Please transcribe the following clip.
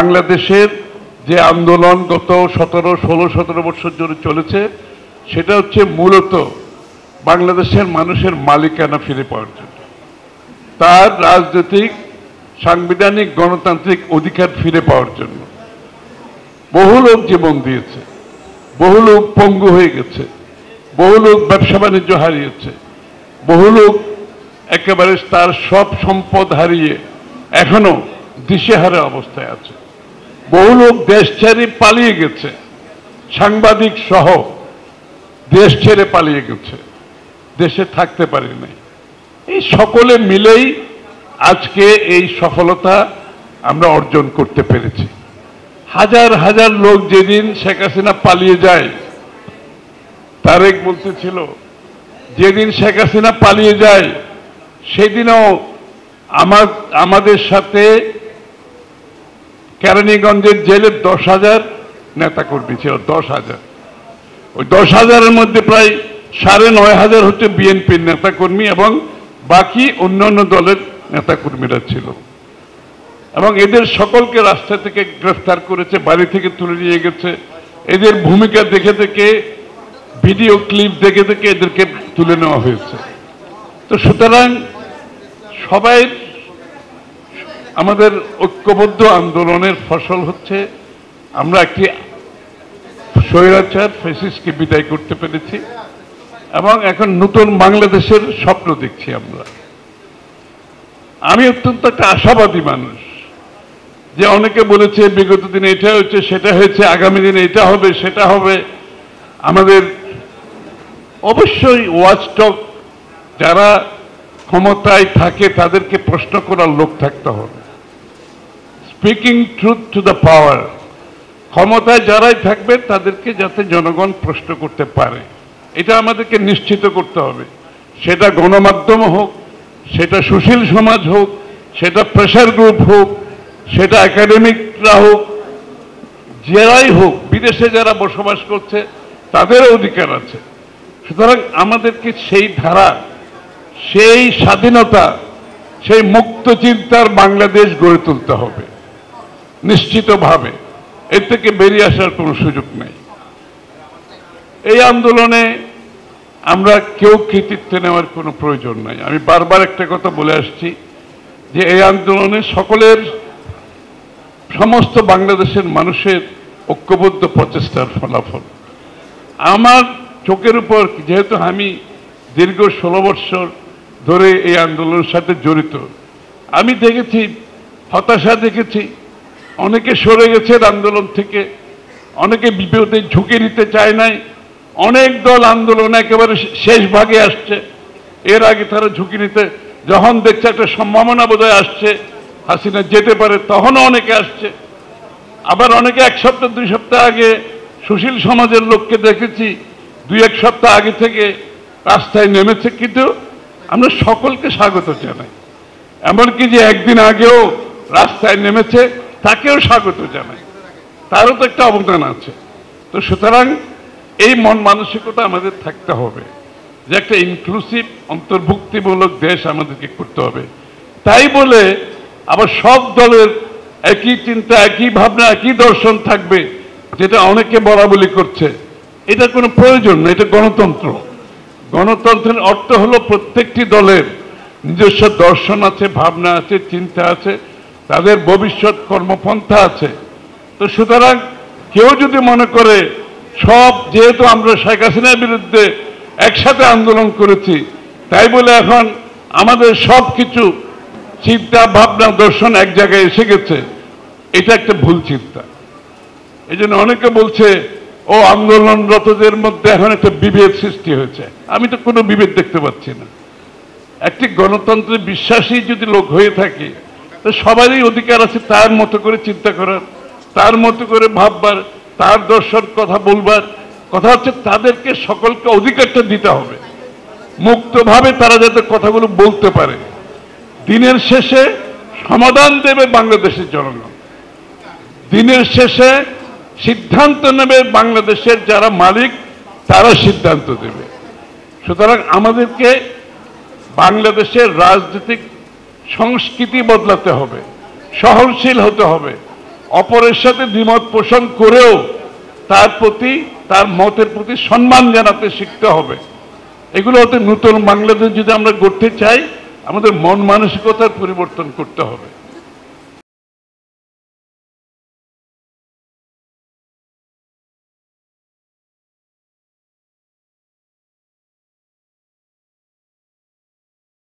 বাংলাদেশের যে আন্দোলন গত 16 বছর ধরে চলেছে সেটা হচ্ছে মূলত বাংলাদেশের মানুষের মালিকানা ফিরে পাওয়ার জন্য, তার রাজনৈতিক সাংবিধানিক গণতান্ত্রিক অধিকার ফিরে পাওয়ার জন্য। বহু লোক জীবন দিয়েছে, বহু লোক পঙ্গু হয়ে গেছে, বহু লোক ব্যবসা বাণিজ্য হারিয়েছে, বহু লোক একেবারে তার সব সম্পদ হারিয়ে এখনো দিশেহারা অবস্থায় আছে, বহু লোক দেশ ছেড়ে পালিয়ে গেছে, সাংবাদিক সহ দেশ ছেড়ে পালিয়ে গেছে, দেশে থাকতে পারে নাই। এই সকলে মিলেই আজকে এই সফলতা আমরা অর্জন করতে পেরেছি। হাজার হাজার লোক যেদিন শেখ হাসিনা পালিয়ে যায়, তারেক বলতেছিল যেদিন শেখ হাসিনা পালিয়ে যায় সেদিনও আমাদের সাথে কেরানীগঞ্জের জেলে 10,000 নেতাকর্মী ছিল। 10,000, ওই 10,000-এর মধ্যে প্রায় 9,500 হচ্ছে বিএনপির নেতাকর্মী এবং বাকি অন্যান্য দলের নেতাকর্মীরা ছিল। এবং এদের সকলকে রাস্তা থেকে গ্রেফতার করেছে, বাড়ি থেকে তুলে নিয়ে গেছে। এদের ভূমিকা দেখে দেখে, ভিডিও ক্লিপ দেখে দেখে এদেরকে তুলে নেওয়া হয়েছে। তো সুতরাং সবাই আমাদের ঐক্যবদ্ধ আন্দোলনের ফসল হচ্ছে আমরা একটি স্বৈরাচার ফ্যাসিস্টকে বিদায় করতে পেরেছি এবং এখন নতুন বাংলাদেশের স্বপ্ন দেখছি আমরা। আমি অত্যন্ত একটা আশাবাদী মানুষ, যে অনেকে বলেছে বিগত দিনে এটা হচ্ছে সেটা হয়েছে, আগামী দিনে এটা হবে সেটা হবে। আমাদের অবশ্যই ওয়াচডগ যারা ক্ষমতায় থাকে তাদেরকে প্রশ্ন করার লোক থাকতে হবে। Speaking truth to the power, ক্ষমতায় যারাই থাকবে তাদেরকে যাতে জনগণ প্রশ্ন করতে পারে, এটা আমাদেরকে নিশ্চিত করতে হবে। সেটা গণমাধ্যম হোক, সেটা সুশীল সমাজ হোক, সেটা প্রেসার গ্রুপ হোক, সেটা একাডেমিকরা হোক, যারাই হোক, বিদেশে যারা বসবাস করছে তাদেরও অধিকার আছে। সুতরাং আমাদেরকে সেই ধারা, সেই স্বাধীনতা, সেই মুক্ত চিন্তার বাংলাদেশ গড়ে তুলতে হবে নিশ্চিতভাবে। এর থেকে বেরিয়ে আসার কোনো সুযোগ নেই। এই আন্দোলনে আমরা কেউ কৃতিত্ব নেওয়ার কোনো প্রয়োজন নাই। আমি বারবার একটা কথা বলে আসছি যে এই আন্দোলনে সকলের, সমস্ত বাংলাদেশের মানুষের ঐক্যবদ্ধ প্রচেষ্টার ফলাফল। আমার চোখের উপর, যেহেতু আমি দীর্ঘ 16 বছর ধরে এই আন্দোলনের সাথে জড়িত, আমি দেখেছি হতাশা, দেখেছি অনেকে সরে গেছে আন্দোলন থেকে, অনেকে বিপদে ঝুঁকি নিতে চায় নাই, অনেক দল আন্দোলন একেবারে শেষ ভাগে আসছে। এর আগে তারা ঝুঁকি নিতে, যখন দেখছে একটা সম্ভাবনা বোধহয় আসছে হাসিনা যেতে পারে, তখনও অনেকে আসছে। আবার অনেকে 1 সপ্তাহ 2 সপ্তাহ আগে সুশীল সমাজের লোককে দেখেছি 2-1 সপ্তাহ আগে থেকে রাস্তায় নেমেছে। কিন্তু আমরা সকলকে স্বাগত জানাই, এমনকি যে একদিন আগেও রাস্তায় নেমেছে তাকেও স্বাগত জানাই, তারও তো একটা অবদান আছে। তো সুতরাং এই মন মানসিকতা আমাদের থাকতে হবে যে একটা ইনক্লুসিভ অন্তর্ভুক্তিমূলক দেশ আমাদেরকে করতে হবে। তাই বলে আবার সব দলের একই চিন্তা, একই ভাবনা, একই দর্শন থাকবে, যেটা অনেকে বলা বলি করছে, এটা কোনো প্রয়োজন না। এটা গণতন্ত্র। গণতন্ত্রের অর্থ হলো প্রত্যেকটি দলের নিজস্ব দর্শন আছে, ভাবনা আছে, চিন্তা আছে, তাদের ভবিষ্যৎ কর্মপন্থা আছে। তো সুতরাং কেউ যদি মনে করে সব, যেহেতু আমরা শেখ হাসিনার বিরুদ্ধে একসাথে আন্দোলন করেছি তাই বলে এখন আমাদের সব কিছু চিন্তা, ভাবনা, দর্শন এক জায়গায় এসে গেছে, এটা একটা ভুল চিন্তা। এই জন্য অনেকে বলছে ও আন্দোলনরতদের মধ্যে এখন একটা বিভেদ সৃষ্টি হয়েছে। আমি তো কোনো বিভেদ দেখতে পাচ্ছি না। একটি গণতন্ত্রে বিশ্বাসী যদি লোক হয়ে থাকে, তো সবারই অধিকার আছে তার মতো করে চিন্তা করার, তার মতো করে ভাববার, তার দর্শন কথা বলবার। কথা হচ্ছে তাদেরকে সকলকে অধিকারটা দিতে হবে, মুক্তভাবে তারা যাতে কথাগুলো বলতে পারে। দিনের শেষে সমাধান দেবে বাংলাদেশের জনগণ, দিনের শেষে সিদ্ধান্ত নেবে বাংলাদেশের যারা মালিক, তারা সিদ্ধান্ত দেবে। সুতরাং আমাদেরকে বাংলাদেশের রাজনৈতিক সংস্কৃতি বদলাতে হবে, সহনশীল হতে হবে, অপরের সাথে দ্বিমত পোষণ করেও তার প্রতি, তার মতের প্রতি সম্মান জানাতে শিখতে হবে। এগুলো হতে নতুন বাংলাদেশ যদি আমরা গড়তে চাই, আমাদের মন মানসিকতার পরিবর্তন করতে হবে।